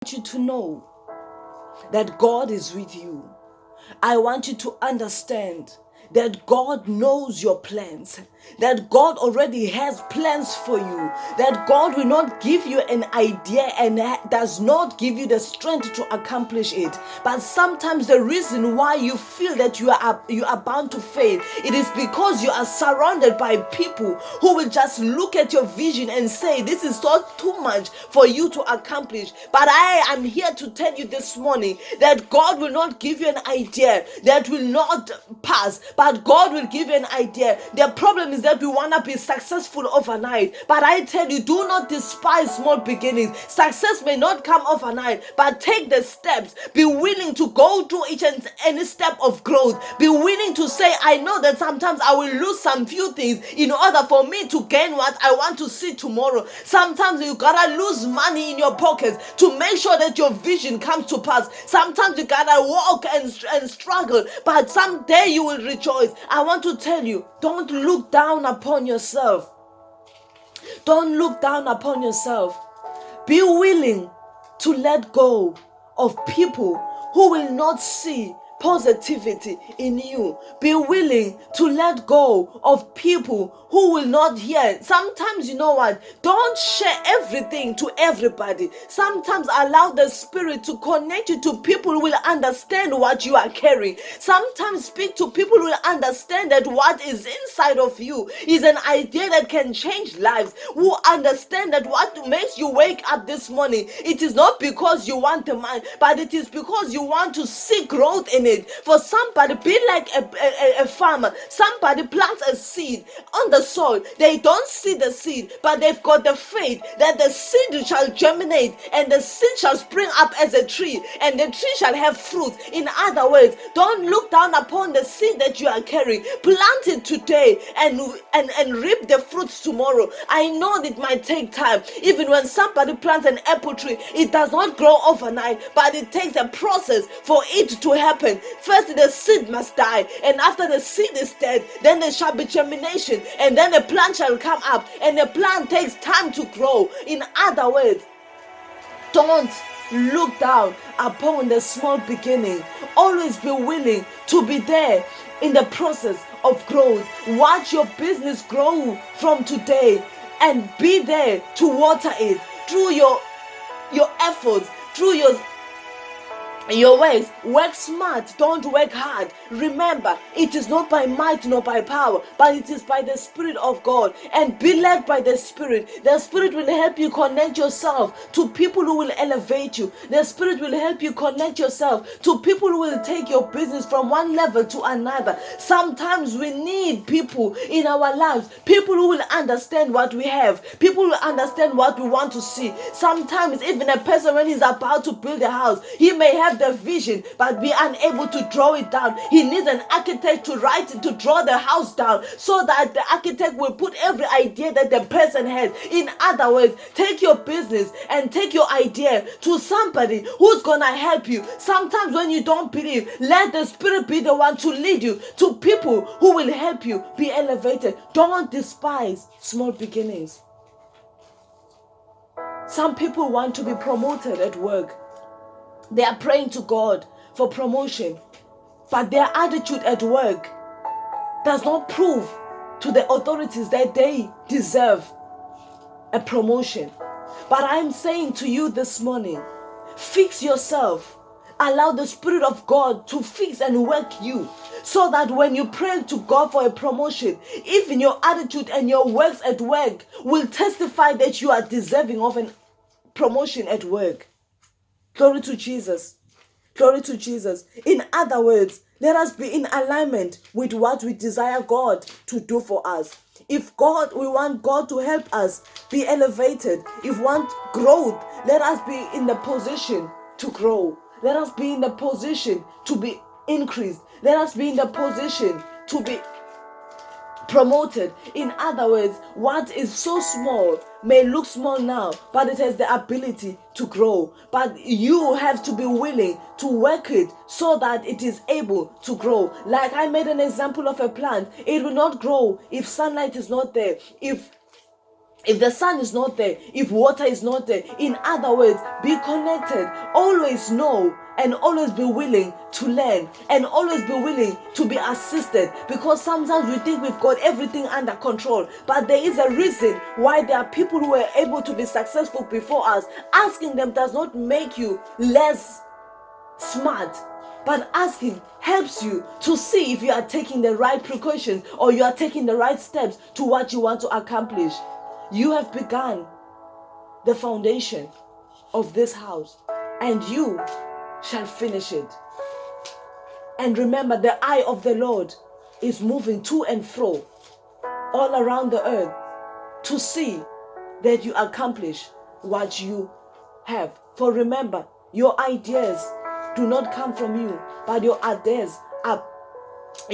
want you to know that God is with you. I want you to understand that God knows your plans, that God already has plans for you, that God will not give you an idea and does not give you the strength to accomplish it. But sometimes the reason why you feel that you are bound to fail, it is because you are surrounded by people who will just look at your vision and say, this is not too much for you to accomplish. But I am here to tell you this morning that God will not give you an idea that will not pass, but God will give you an idea. The problem is that we want to be successful overnight. But I tell you, do not despise small beginnings. Success may not come overnight, but take the steps. Be willing to go through each and any step of growth. Be willing to say, I know that sometimes I will lose some few things in order for me to gain what I want to see tomorrow. Sometimes you gotta lose money in your pockets to make sure that your vision comes to pass. Sometimes you gotta walk and struggle, but someday you will rejoice. I want to tell you, don't look down upon yourself. Don't look down upon yourself. Be willing to let go of people who will not see positivity in you. Be willing to let go of people who will not hear. Sometimes, you know what? Don't share everything to everybody. Sometimes allow the Spirit to connect you to people who will understand what you are carrying. Sometimes speak to people who will understand that what is inside of you is an idea that can change lives. Who understand that what makes you wake up this morning, it is not because you want the mind, but it is because you want to see growth in it. For somebody, be like a farmer. Somebody plants a seed on the soil. They don't see the seed, but they've got the faith that the seed shall germinate and the seed shall spring up as a tree and the tree shall have fruit. In other words, don't look down upon the seed that you are carrying. Plant it today and reap the fruits tomorrow. I know it might take time. Even when somebody plants an apple tree, it does not grow overnight, but it takes a process for it to happen. First, the seed must die, and after the seed is dead, then there shall be germination, and then a plant shall come up, and the plant takes time to grow. In other words, don't look down upon the small beginning. Always be willing to be there in the process of growth. Watch your business grow from today and be there to water it through your efforts, through your ways. Work smart, don't work hard. Remember, it is not by might nor by power, but it is by the Spirit of God. And be led by the Spirit. The Spirit will help you connect yourself to people who will elevate you. The Spirit will help you connect yourself to people who will take your business from one level to another. Sometimes we need people in our lives, people who will understand what we have, people who will understand what we want to see. Sometimes even a person, when he's about to build a house, he may have the vision but be unable to draw it down. He needs an architect to draw the house down, so that the architect will put every idea that the person has. In other words, take your business and take your idea to somebody who's gonna help you. Sometimes when you don't believe, let the Spirit be the one to lead you to people who will help you be elevated. Don't despise small beginnings. Some people want to be promoted at work. They are praying to God for promotion, but their attitude at work does not prove to the authorities that they deserve a promotion. But I'm saying to you this morning, fix yourself. Allow the Spirit of God to fix and work you, so that when you pray to God for a promotion, even your attitude and your works at work will testify that you are deserving of a promotion at work. Glory to Jesus. Glory to Jesus. In other words, let us be in alignment with what we desire God to do for us. If we want God to help us be elevated, if we want growth, let us be in the position to grow. Let us be in the position to be increased. Let us be in the position to be promoted. In other words, what is so small may look small now, but it has the ability to grow. But you have to be willing to work it so that it is able to grow. Like I made an example of a plant. It will not grow if sunlight is not there. If If the sun is not there, if water is not there, in other words, be connected. Always know and always be willing to learn and always be willing to be assisted, because sometimes we think we've got everything under control, but there is a reason why there are people who were able to be successful before us. Asking them does not make you less smart, but asking helps you to see if you are taking the right precautions or you are taking the right steps to what you want to accomplish. You have begun the foundation of this house, and you shall finish it. And remember, the eye of the Lord is moving to and fro all around the earth to see that you accomplish what you have. For remember, your ideas do not come from you, but your ideas are